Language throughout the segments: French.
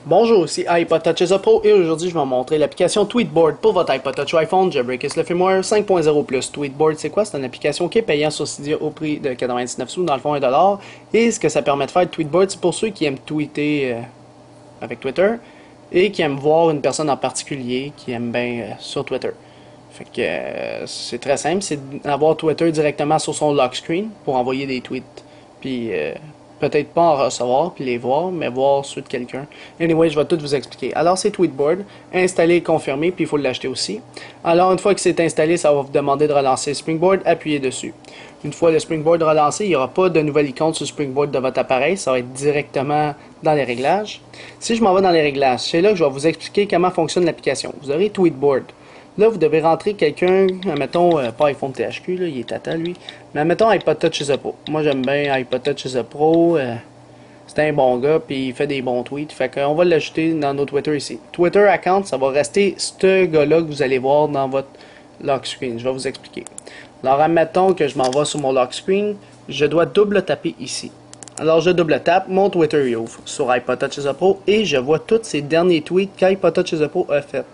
Bonjour, ici iPod Touch Pro et aujourd'hui je vais vous montrer l'application Tweetboard pour votre iPod Touch ou iPhone Jailbreakers le firmware 5.0+. Tweetboard c'est quoi? C'est une application qui est payante sur Cydia au prix de 99 sous, dans le fond 1$. Et ce que ça permet de faire Tweetboard, c'est pour ceux qui aiment tweeter avec Twitter et qui aiment voir une personne en particulier qui aime bien sur Twitter. Fait que c'est très simple, c'est d'avoir Twitter directement sur son lock screen pour envoyer des tweets. Puis peut-être pas en recevoir puis les voir, mais voir ceux de quelqu'un. Anyway, je vais tout vous expliquer. Alors, c'est Tweetboard, installé et confirmé, puis il faut l'acheter aussi. Alors, une fois que c'est installé, ça va vous demander de relancer Springboard, appuyez dessus. Une fois le Springboard relancé, il n'y aura pas de nouvelle icône sur le Springboard de votre appareil, ça va être directement dans les réglages. Si je m'en vais dans les réglages, c'est là que je vais vous expliquer comment fonctionne l'application. Vous aurez Tweetboard. Là, vous devez rentrer quelqu'un, admettons, pas iPhone THQ, là, il est tata lui, mais admettons iPod Touch Pro. Moi, j'aime bien iPod Touch Pro, c'est un bon gars, puis il fait des bons tweets, fait qu'on va l'ajouter dans nos Twitter ici. Twitter account, ça va rester ce gars-là que vous allez voir dans votre lock screen, je vais vous expliquer. Alors, admettons que je m'en vais sur mon lock screen, je dois double taper ici. Alors, je double tape, mon Twitter ouvre sur iPod Touch Pro, et je vois tous ces derniers tweets qu'iPod Touch Pro a fait.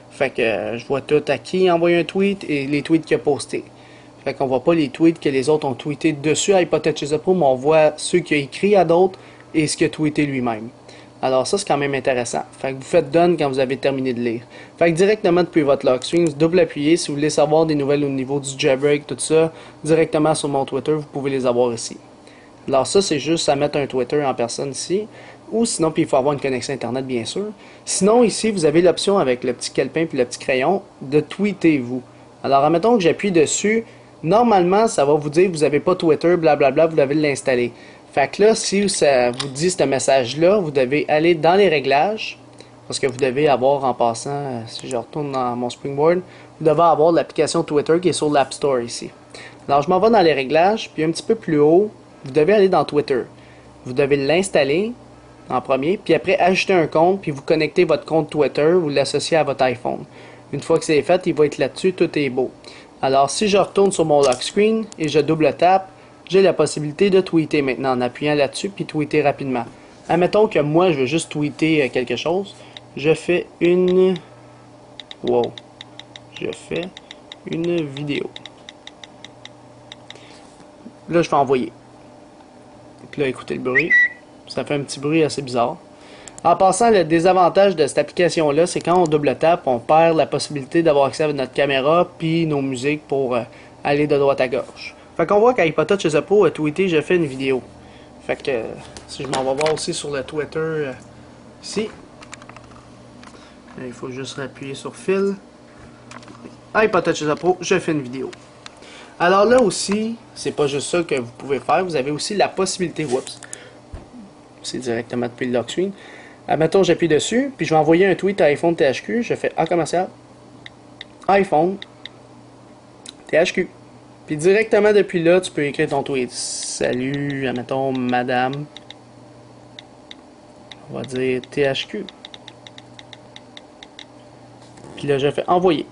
Fait que je vois tout à qui a envoyé un tweet et les tweets qu'il a posté. Fait qu'on voit pas les tweets que les autres ont tweeté dessus iPod Touch Pro, mais on voit ceux qu'il a écrit à d'autres et ce qu'il a tweeté lui-même. Alors ça, c'est quand même intéressant. Fait que vous faites done quand vous avez terminé de lire. Fait que directement depuis votre lock screen, vous double appuyez. Si vous voulez savoir des nouvelles au niveau du jailbreak, tout ça, directement sur mon Twitter, vous pouvez les avoir ici. Alors ça, c'est juste à mettre un Twitter en personne ici. Ou sinon, puis il faut avoir une connexion Internet, bien sûr. Sinon, ici, vous avez l'option avec le petit calepin puis le petit crayon de tweeter vous. Alors, admettons que j'appuie dessus. Normalement, ça va vous dire que vous n'avez pas Twitter, blablabla, vous devez l'installer. Fait que là, si ça vous dit ce message-là, vous devez aller dans les réglages. Parce que vous devez avoir, en passant, si je retourne dans mon Springboard, vous devez avoir l'application Twitter qui est sur l'App Store ici. Alors, je m'en vais dans les réglages, puis un petit peu plus haut, vous devez aller dans Twitter. Vous devez l'installer en premier, puis après ajouter un compte, puis vous connectez votre compte Twitter ou l'associer à votre iPhone. Une fois que c'est fait, il va être là-dessus, tout est beau. Alors si je retourne sur mon lock screen et je double tape, j'ai la possibilité de tweeter maintenant en appuyant là-dessus puis tweeter rapidement. Admettons que moi je veux juste tweeter quelque chose, je fais une vidéo. Là je fais envoyer. Puis là écoutez le bruit. Ça fait un petit bruit assez bizarre. En passant, le désavantage de cette application-là, c'est quand on double tape, on perd la possibilité d'avoir accès à notre caméra puis nos musiques pour aller de droite à gauche. Fait qu'on voit qu'iPod Touch Pro a tweeté, j'ai fait une vidéo. Fait que si je m'en vais voir aussi sur le Twitter ici, il faut juste appuyer sur fil. iPod Touch Pro, je fais une vidéo. Alors là aussi, c'est pas juste ça que vous pouvez faire, vous avez aussi la possibilité, c'est directement depuis le lock screen. Admettons, j'appuie dessus, puis je vais envoyer un tweet à iPhone THQ. Je fais A commercial, iPhone THQ. Puis directement depuis là, tu peux écrire ton tweet. Salut, admettons, madame. On va dire THQ. Puis là, je fais envoyer.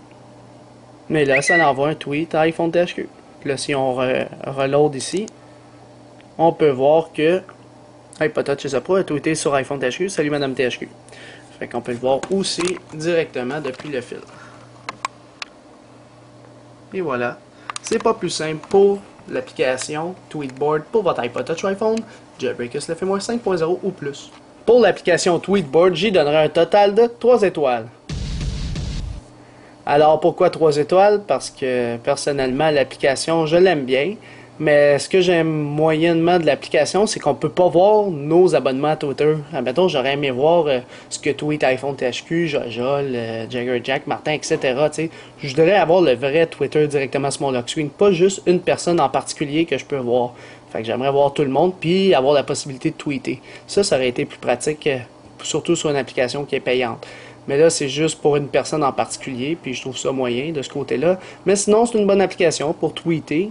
Mais là, ça envoie un tweet à iPhone THQ. Puis là, si on reload ici, on peut voir que iPod Touch Pro a tweeté sur iPhone THQ. Salut Madame THQ. Fait qu'on peut le voir aussi directement depuis le fil. Et voilà. C'est pas plus simple pour l'application Tweetboard pour votre iPod Touch ou iPhone Jailbreakers le firmware 5.0 ou plus. Pour l'application Tweetboard, j'y donnerai un total de 3 étoiles. Alors pourquoi 3 étoiles? Parce que personnellement l'application je l'aime bien. Mais ce que j'aime moyennement de l'application, c'est qu'on peut pas voir nos abonnements à Twitter. Admettons, j'aurais aimé voir ce que tweet iPhone THQ, Jojol, Jagger Jack, Martin, etc. T'sais. Je voudrais avoir le vrai Twitter directement sur mon lock screen, pas juste une personne en particulier que je peux voir. Fait que j'aimerais voir tout le monde, puis avoir la possibilité de tweeter. Ça aurait été plus pratique, surtout sur une application qui est payante. Mais là, c'est juste pour une personne en particulier, puis je trouve ça moyen de ce côté-là. Mais sinon, c'est une bonne application pour tweeter.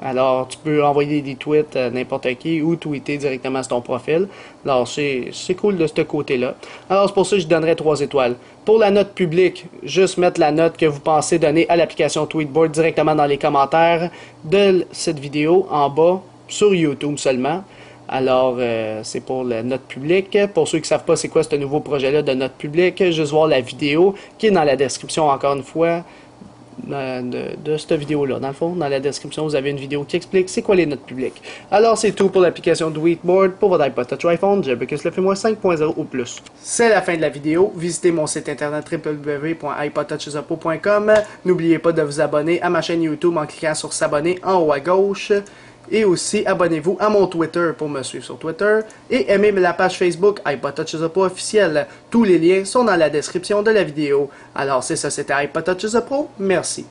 Alors, tu peux envoyer des tweets à n'importe qui ou tweeter directement sur ton profil. Alors, c'est cool de ce côté-là. Alors, c'est pour ça que je donnerais 3 étoiles. Pour la note publique, juste mettre la note que vous pensez donner à l'application Tweetboard directement dans les commentaires de cette vidéo en bas, sur YouTube seulement. Alors, c'est pour le Note public. Pour ceux qui ne savent pas c'est quoi ce nouveau projet-là de Note public, juste voir la vidéo qui est dans la description encore une fois de cette vidéo-là. Dans le fond, dans la description, vous avez une vidéo qui explique c'est quoi les notes publiques. Alors, c'est tout pour l'application Tweetboard pour votre iPod Touch ou iPhone. Jailbreak le firmware 5.0 ou plus. C'est la fin de la vidéo. Visitez mon site internet www.ipodtouchzapo.com. N'oubliez pas de vous abonner à ma chaîne YouTube en cliquant sur s'abonner en haut à gauche. Et aussi, abonnez-vous à mon Twitter pour me suivre sur Twitter. Et aimez la page Facebook iPod Touch Pro officielle. Tous les liens sont dans la description de la vidéo. Alors c'est ça, c'était iPod Touch Pro. Merci.